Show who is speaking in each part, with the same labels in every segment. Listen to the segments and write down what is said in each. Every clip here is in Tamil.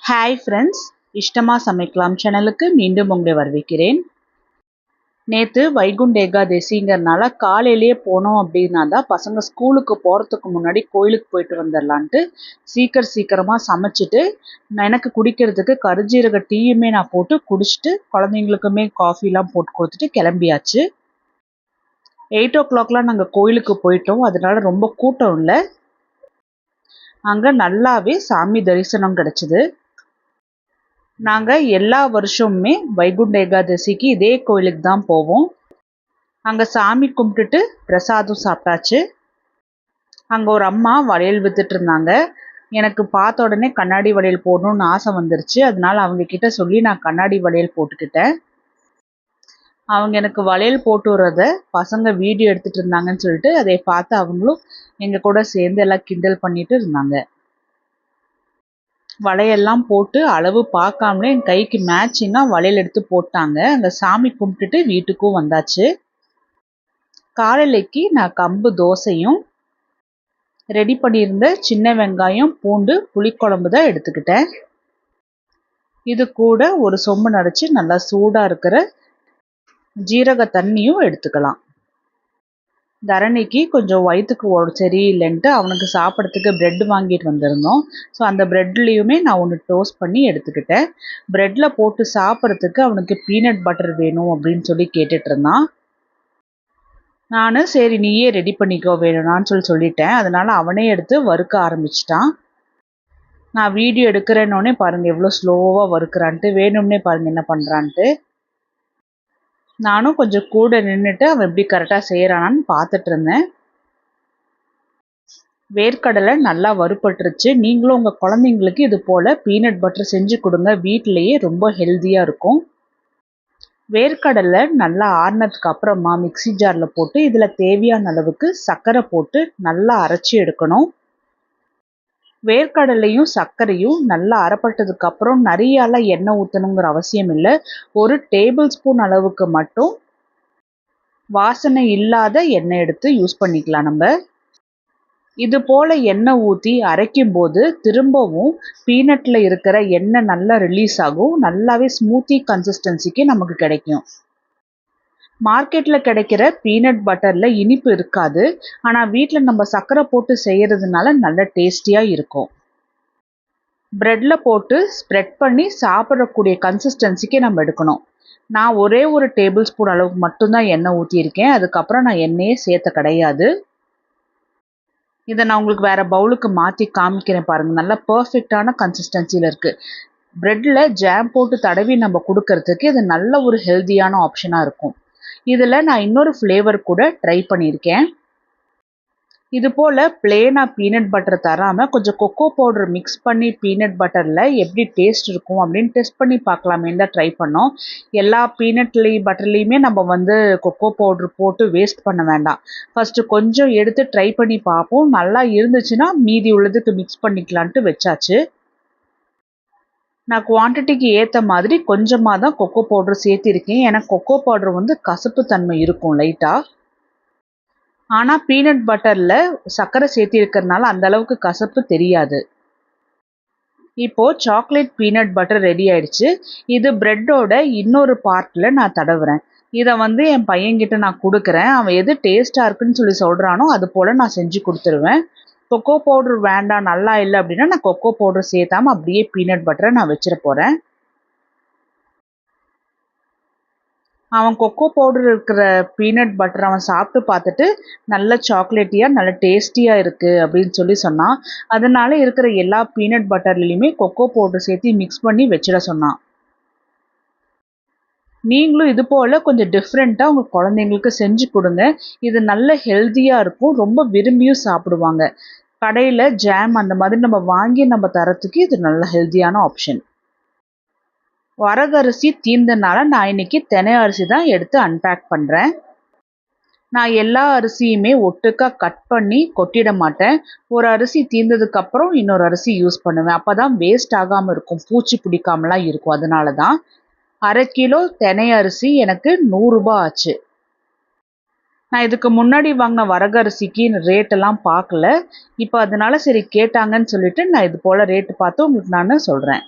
Speaker 1: ஹாய் ஃப்ரெண்ட்ஸ், இஷ்டமா சமைக்கலாம் சேனலுக்கு மீண்டும் உங்களை வரவேற்கிறேன். நேற்று வைகுண்ட ஏகாதசிங்கிறனால காலையிலேயே போனோம் அப்படின்னா தான் பசங்க ஸ்கூலுக்கு போகிறதுக்கு முன்னாடி கோயிலுக்கு போயிட்டு வந்துடலான்ட்டு சீக்கிரமாக சமைச்சிட்டு எனக்கு குடிக்கிறதுக்கு கருஞ்சீரக டீயுமே நான் போட்டு குடிச்சிட்டு குழந்தைங்களுக்குமே காஃபிலாம் போட்டு கொடுத்துட்டு கிளம்பியாச்சு. 8 o'clockலாம் நாங்கள் கோயிலுக்கு போயிட்டோம். அதனால ரொம்ப கூட்டம் இல்லை. அங்கே நல்லாவே சாமி தரிசனம் கிடச்சிது. நாங்கள் எல்லா வருஷமுமே வைகுண்ட ஏகாதசிக்கு இதே கோயிலுக்கு தான் போவோம். அங்கே சாமி கும்பிட்டுட்டு பிரசாதம் சாப்பிட்டாச்சு. அங்கே ஒரு அம்மா வளையல் வித்துட்டு இருந்தாங்க. எனக்கு பார்த்த உடனே கண்ணாடி வளையல் போடணும்னு ஆசை வந்துருச்சு. அதனால அவங்க கிட்ட சொல்லி நான் கண்ணாடி வளையல் போட்டுக்கிட்டேன். அவங்க எனக்கு வளையல் போட்டு வர்றத பசங்க வீடியோ எடுத்துட்டு இருந்தாங்கன்னு சொல்லிட்டு அதை பார்த்து அவங்களும் எங்கள் கூட சேர்ந்து எல்லாம் கிண்டல் பண்ணிட்டு இருந்தாங்க. வளையெல்லாம் போட்டு அளவு பார்க்காமலே என் கைக்கு மேட்சிங்காக வளையல் எடுத்து போட்டாங்க. அங்கே சாமி கும்பிட்டுட்டு வீட்டுக்கும் வந்தாச்சு. காலையிலைக்கு நான் கம்பு தோசையும் ரெடி பண்ணியிருந்த சின்ன வெங்காயம் பூண்டு புளிக்குழம்பு தான் எடுத்துக்கிட்டேன். இது கூட ஒரு சொம்பு நடைச்சி நல்லா சூடாக இருக்கிற ஜீரக தண்ணியும் எடுத்துக்கலாம். தரணிக்கு கொஞ்சம் வயிற்றுக்கு சரியில்லைன்ட்டு அவனுக்கு சாப்பிட்றதுக்கு ப்ரெட் வாங்கிட்டு வந்திருந்தோம். ஸோ அந்த ப்ரெட்லேயுமே நான் ஒன்று டோஸ்ட் பண்ணி எடுத்துக்கிட்டேன். ப்ரெட்டில் போட்டு சாப்பிட்றதுக்கு அவனுக்கு பீனட் பட்டர் வேணும் அப்படின்னு சொல்லி கேட்டுட்டு இருந்தான். நான் சரி நீயே ரெடி பண்ணிக்கோ வேணும்னான்னு சொல்லிட்டேன். அதனால் அவனே எடுத்து வறுக்க ஆரம்பிச்சிட்டான். நான் வீடியோ எடுக்கிறேன்னொன்னே பாருங்கள் எவ்வளோ ஸ்லோவாக வறுக்கிறான்ட்டு, வேணும்னே பாருங்கள் என்ன பண்ணுறான்ட்டு. நானும் கொஞ்சம் கூட நின்றுட்டு அவன் எப்படி கரெக்டாக செய்கிறானான்னு பார்த்துட்டு இருந்தேன். வேர்க்கடலை நல்லா வறுபட்டுருச்சு. நீங்களும் உங்கள் குழந்தைங்களுக்கு இது போல் பீனட் பட்டர் செஞ்சு கொடுங்க. வீட்டிலையே ரொம்ப ஹெல்த்தியாக இருக்கும். வேர்க்கடலை நல்லா ஆறினதுக்கு அப்புறமா மிக்சி ஜாரில் போட்டு இதில் தேவையான அளவுக்கு சர்க்கரை போட்டு நல்லா அரைச்சி எடுக்கணும். வேர்க்கடலையும் சர்க்கரையும் நல்லா அரைப்பட்டதுக்கு அப்புறம் நிறையாலாம் எண்ணெய் ஊற்றணுங்கிற அவசியம் இல்லை. 1 டேபிள் ஸ்பூன் அளவுக்கு மட்டும் வாசனை இல்லாத எண்ணெய் எடுத்து யூஸ் பண்ணிக்கலாம். நம்ம இது போல் எண்ணெய் ஊற்றி அரைக்கும் போது திரும்பவும் பீனட்டில் இருக்கிற எண்ணெய் நல்லா ரிலீஸ் ஆகும். நல்லாவே ஸ்மூத்தி கன்சிஸ்டன்சிக்கு நமக்கு கிடைக்கும். மார்க்கெட்டில் கிடைக்கிற பீனட் பட்டரில் இனிப்பு இருக்காது. ஆனால் வீட்டில் நம்ம சர்க்கரை போட்டு செய்கிறதுனால நல்ல டேஸ்டியாக இருக்கும். ப்ரெட்டில் போட்டு ஸ்ப்ரெட் பண்ணி சாப்பிடக்கூடிய கன்சிஸ்டன்சிக்கு நம்ம எடுக்கணும். நான் ஒரே 1 டேபிள் ஸ்பூன் அளவுக்கு மட்டும்தான் எண்ணெய் ஊற்றியிருக்கேன். அதுக்கப்புறம் நான் எண்ணெயே சேர்த்த கிடையாது. இதை நான் உங்களுக்கு வேறு பவுலுக்கு மாற்றி காமிக்கிறேன் பாருங்கள். நல்லா பர்ஃபெக்டான கன்சிஸ்டன்சியில் இருக்குது. ப்ரெட்டில் ஜாம் போட்டு தடவி நம்ம கொடுக்கறதுக்கு இது நல்ல ஒரு ஹெல்த்தியான ஆப்ஷனாக இருக்கும். இதில் நான் இன்னொரு ஃப்ளேவர் கூட ட்ரை பண்ணியிருக்கேன். இது போல் பிளேனாக பீனட் பட்டர் தராமல் கொஞ்சம் கொக்கோ பவுடர் மிக்ஸ் பண்ணி பீனட் பட்டரில் எப்படி டேஸ்ட் இருக்கும் அப்படின்னு டெஸ்ட் பண்ணி பார்க்கலாமே தான் ட்ரை பண்ணோம். எல்லா பட்டர்லேயுமே நம்ம கொக்கோ பவுடர் போட்டு வேஸ்ட் பண்ண வேண்டாம். ஃபஸ்ட்டு கொஞ்சம் எடுத்து ட்ரை பண்ணி பார்ப்போம். நல்லா இருந்துச்சுன்னா மீதி உள்ளதுக்கு மிக்ஸ் பண்ணிக்கலான்ட்டு வச்சாச்சு. நான் குவான்டிட்டிக்கு ஏற்ற மாதிரி கொஞ்சமாக தான் கொக்கோ பவுடர் சேர்த்திருக்கேன். ஏன்னா கொக்கோ பவுடர் கசப்பு தன்மை இருக்கும் லைட்டாக. ஆனால் பீனட் பட்டரில் சர்க்கரை சேர்த்திருக்கிறதுனால அந்தளவுக்கு கசப்பு தெரியாது. இப்போது சாக்லேட் பீனட் பட்டர் ரெடி ஆயிடுச்சு. இது ப்ரெட்டோட இன்னொரு பார்ட்டில் நான் தடவுறேன். இதை என் பையன்கிட்ட நான் கொடுக்குறேன். அவன் எது டேஸ்ட்டாக இருக்குன்னு சொல்லி சொல்கிறானோ அது போல் நான் செஞ்சு கொடுத்துருவேன். கொக்கோ பவுடர் வேண்டாம் நல்லா இல்லை அப்படின்னா நான் கொக்கோ பவுடர் சேர்த்தாமல் அப்படியே பீனட் பட்டரை நான் வச்சிட போகிறேன். அவன் கொக்கோ பவுடர் இருக்கிற பீனட் பட்டர் அவன் சாப்பிட்டு பார்த்துட்டு நல்ல சாக்லேட்டியாக நல்ல டேஸ்டியாக இருக்குது அப்படின்னு சொல்லி சொன்னான். அதனால இருக்கிற எல்லா பீனட் பட்டர்லேயுமே கொக்கோ பவுடர் சேர்த்து மிக்ஸ் பண்ணி வச்சிட சொன்னான். நீங்களும் இது போல் கொஞ்சம் டிஃப்ரெண்ட்டாக உங்கள் குழந்தைங்களுக்கு செஞ்சு கொடுங்க. இது நல்ல ஹெல்த்தியாக இருக்கும். ரொம்ப விரும்பியும் சாப்பிடுவாங்க. கடையில் ஜாம் அந்த மாதிரி நம்ம வாங்கி நம்ம தரத்துக்கு இது நல்ல ஹெல்த்தியான ஆப்ஷன். வரகரிசி தீர்ந்தனால நான் இன்னைக்கு தினை அரிசி தான் எடுத்து அன்பேக் பண்ணுறேன். நான் எல்லா அரிசியுமே ஒட்டுக்கா கட் பண்ணி கொட்டிட மாட்டேன். ஒரு அரிசி தீர்ந்ததுக்கப்புறம் இன்னொரு அரிசி யூஸ் பண்ணுவேன். அப்போ தான் வேஸ்ட் ஆகாமல் இருக்கும், பூச்சி பிடிக்காமலாம் இருக்கும். அதனால தான் 1/2 கிலோ தினை அரிசி எனக்கு 100 ரூபாய் ஆச்சு. நான் இதுக்கு முன்னாடி வாங்கின வரகரிசிக்கு ரேட்டெல்லாம் பார்க்கல. இப்போ அதனால சரி கேட்டாங்கன்னு சொல்லிட்டு நான் இது போல் ரேட்டு பார்த்து உங்களுக்கு நான் சொல்கிறேன்.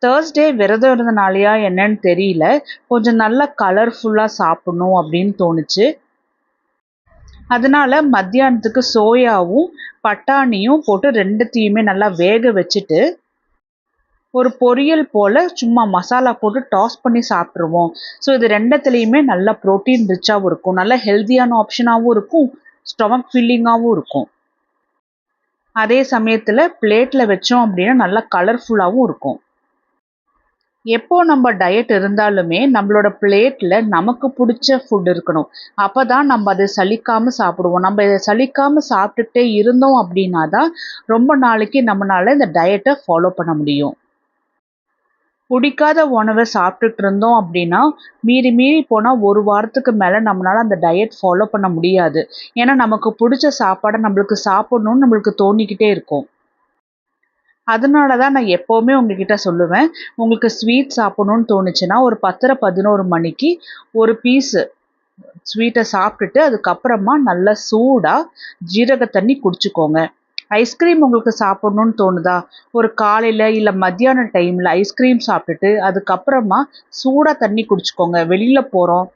Speaker 1: தேர்ஸ்டே விரதம் இருந்தனாலயா என்னன்னு தெரியல, கொஞ்சம் நல்லா கலர்ஃபுல்லாக சாப்பிடணும் அப்படின்னு தோணுச்சு. அதனால மத்தியானத்துக்கு சோயாவும் பட்டாணியும் போட்டு ரெண்டுத்தையுமே நல்லா வேக வச்சுட்டு ஒரு பொரியல் போல் சும்மா மசாலா போட்டு டாஸ் பண்ணி சாப்பிட்ருவோம். ஸோ இது ரெண்டுத்துலேயுமே நல்லா ப்ரோட்டீன் ரிச்சாகவும் இருக்கும், நல்ல ஹெல்த்தியான ஆப்ஷனாகவும் இருக்கும், ஸ்டொமக் ஃபில்லிங்காகவும் இருக்கும். அதே சமயத்தில் பிளேட்டில் வச்சோம் அப்படின்னா நல்லா கலர்ஃபுல்லாகவும் இருக்கும். எப்போ நம்ம டயட் இருந்தாலுமே நம்மளோட பிளேட்டில் நமக்கு பிடிச்ச ஃபுட் இருக்கணும். அப்போ தான் நம்ம அதை சலிக்காமல் சாப்பிடுவோம். நம்ம இதை சலிக்காமல் சாப்பிட்டுட்டே இருந்தோம் அப்படின்னா தான் ரொம்ப நாளைக்கு நம்மளால் இந்த டயட்டை ஃபாலோ பண்ண முடியும். பிடிக்காத உணவை சாப்பிட்டுட்டு இருந்தோம் அப்படின்னா மீறி போனால் ஒரு வாரத்துக்கு மேலே நம்மளால் அந்த டயட் ஃபாலோ பண்ண முடியாது. ஏன்னா நமக்கு பிடிச்ச சாப்பாடை நம்மளுக்கு சாப்பிடணும்னு நம்மளுக்கு தோணிக்கிட்டே இருக்கும். அதனால தான் நான் எப்போவுமே உங்ககிட்ட சொல்லுவேன், உங்களுக்கு ஸ்வீட் சாப்பிடணும்னு தோணுச்சுன்னா ஒரு 10-11 மணிக்கு ஒரு பீஸு ஸ்வீட்டை சாப்பிட்டுட்டு அதுக்கப்புறமா நல்லா சூடாக ஜீரக தண்ணி குடிச்சுக்கோங்க. ஐஸ்கிரீம் உங்களுக்கு சாப்பிடணும்னு தோணுதா, ஒரு காலையில் இல்லை மத்தியான டைமில் ஐஸ்கிரீம் சாப்பிட்டுட்டு அதுக்கப்புறமா சூடாக தண்ணி குடிச்சுக்கோங்க. வெளியில் போகிறோம்,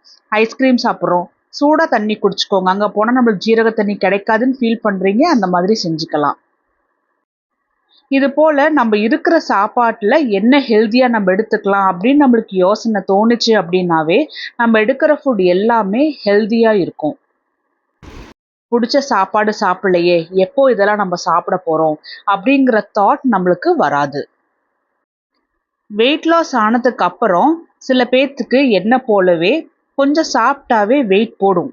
Speaker 1: ஐஸ்கிரீம் சாப்பிட்றோம், சூடாக தண்ணி குடிச்சுக்கோங்க. அங்கே போனால் நம்மளுக்கு ஜீரக தண்ணி கிடைக்காதுன்னு ஃபீல் பண்ணுறீங்க, அந்த மாதிரி செஞ்சுக்கலாம். இது போல் நம்ம இருக்கிற சாப்பாட்டில் என்ன ஹெல்த்தியாக நம்ம எடுத்துக்கலாம் அப்படின்னு நம்மளுக்கு யோசனை தோணுச்சு அப்படின்னாவே நம்ம எடுக்கிற ஃபுட் எல்லாமே ஹெல்த்தியாக இருக்கும். பிடிச்ச சாப்பாடு சாப்பிடலையே, எப்போ இதெல்லாம் நம்ம சாப்பிட போகிறோம் அப்படிங்கிற தாட் நம்மளுக்கு வராது. வெயிட் லாஸ் ஆனதுக்கு அப்புறம் சில பேர்த்துக்கு என்ன போலவே கொஞ்சம் சாப்பிட்டாவே வெயிட் போடும்.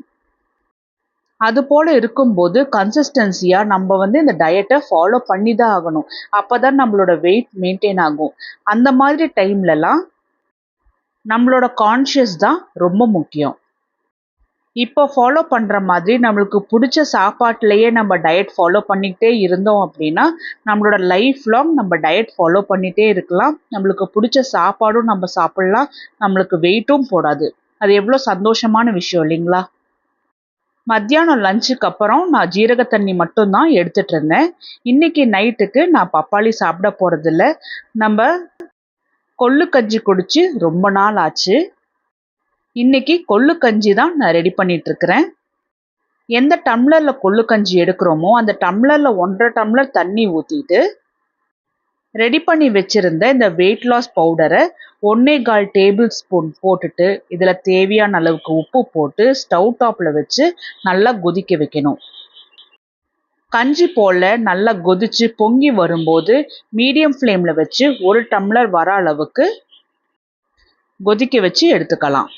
Speaker 1: அது போல் இருக்கும்போது கன்சிஸ்டன்சியாக நம்ம இந்த டயட்டை ஃபாலோ பண்ணி தான் ஆகணும். அப்போ தான் நம்மளோட வெயிட் மெயின்டைன் ஆகும். அந்த மாதிரி டைம்லலாம் நம்மளோட கான்ஷியஸ் தான் ரொம்ப முக்கியம். இப்போ ஃபாலோ பண்ணுற மாதிரி நம்மளுக்கு பிடிச்ச சாப்பாட்டிலையே நம்ம டயட் ஃபாலோ பண்ணிக்கிட்டே இருந்தோம் அப்படின்னா நம்மளோட லைஃப் லாங் நம்ம டயட் ஃபாலோ பண்ணிகிட்டே இருக்கலாம். நம்மளுக்கு பிடிச்ச சாப்பாடும் நம்ம சாப்பிட்லாம், நம்மளுக்கு வெயிட்டும் போடாது. அது எவ்வளோ சந்தோஷமான விஷயம் இல்லைங்களா? மத்தியானம் லஞ்சுக்கு அப்புறம் நான் ஜீரக தண்ணி மட்டும்தான் எடுத்துகிட்டு இருந்தேன். இன்றைக்கி நைட்டுக்கு நான் பப்பாளி சாப்பிட போகிறதில்ல. நம்ம கொள்ளு கஞ்சி குடித்து ரொம்ப நாள் ஆச்சு. இன்னைக்கு கொள்ளு கஞ்சி தான் நான் ரெடி பண்ணிகிட்ருக்கிறேன். எந்த டம்ளரில் கொள்ளு கஞ்சி எடுக்கிறோமோ அந்த டம்ளரில் 1.5 டம்ளர் தண்ணி ஊற்றிட்டு ரெடி பண்ணி வச்சுருந்த இந்த வெயிட் லாஸ் பவுடரை 1.25 டேபிள் ஸ்பூன் போட்டுட்டு இதில் தேவையான அளவுக்கு உப்பு போட்டு ஸ்டவ் டாப்பில் வச்சு நல்லா கொதிக்க வைக்கணும். கஞ்சி போல் நல்லா கொதித்து பொங்கி வரும்போது மீடியம் ஃப்ளேமில் வச்சு 1 டம்ளர் வர அளவுக்கு கொதிக்க வச்சு எடுத்துக்கலாம்.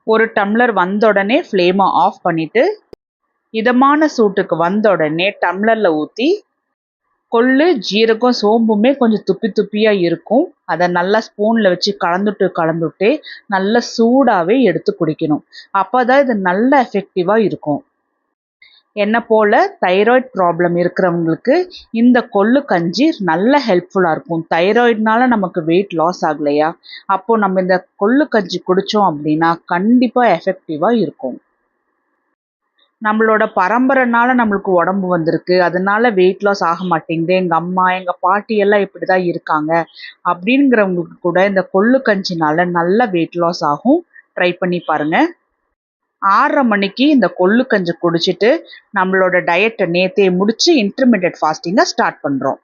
Speaker 1: 1 டம்ளர் வந்த உடனே ஃப்ளேமை ஆஃப் பண்ணிவிட்டு இதமான சூட்டுக்கு வந்த உடனே டம்ளரில் ஊற்றி கொள்ளு, ஜீரகம், சோம்புமே கொஞ்சம் துப்பியாக இருக்கும். அதை நல்லா ஸ்பூனில் வச்சு கலந்துட்டே நல்லா சூடாகவே எடுத்து குடிக்கணும். அப்போ தான் இது நல்ல எஃபெக்டிவாக இருக்கும். என்னை போல் தைராய்டு ப்ராப்ளம் இருக்கிறவங்களுக்கு இந்த கொள்ளு கஞ்சி நல்ல ஹெல்ப்ஃபுல்லாக இருக்கும். தைராய்டுனால நமக்கு வெயிட் லாஸ் ஆகலையா, அப்போது நம்ம இந்த கொள்ளு கஞ்சி குடித்தோம் அப்படின்னா கண்டிப்பாக எஃபெக்டிவாக இருக்கும். நம்மளோட பரம்பரைனால நம்மளுக்கு உடம்பு வந்திருக்கு, அதனால வெயிட் லாஸ் ஆக மாட்டேங்குது, எங்கள் அம்மா எங்கள் பாட்டி எல்லாம் இப்படி தான் இருக்காங்க அப்படிங்கிறவங்களுக்கு கூட இந்த கொள்ளு கஞ்சினால நல்ல வெயிட் லாஸ் ஆகும். ட்ரை பண்ணி பாருங்கள். 6:30 மணிக்கு இந்த கொள்ளு கஞ்சி குடிச்சிட்டு நம்மளோட டயட்டை நேற்றே முடித்து இன்டர்மீடியட் ஃபாஸ்டிங்கை ஸ்டார்ட் பண்ணுறோம்.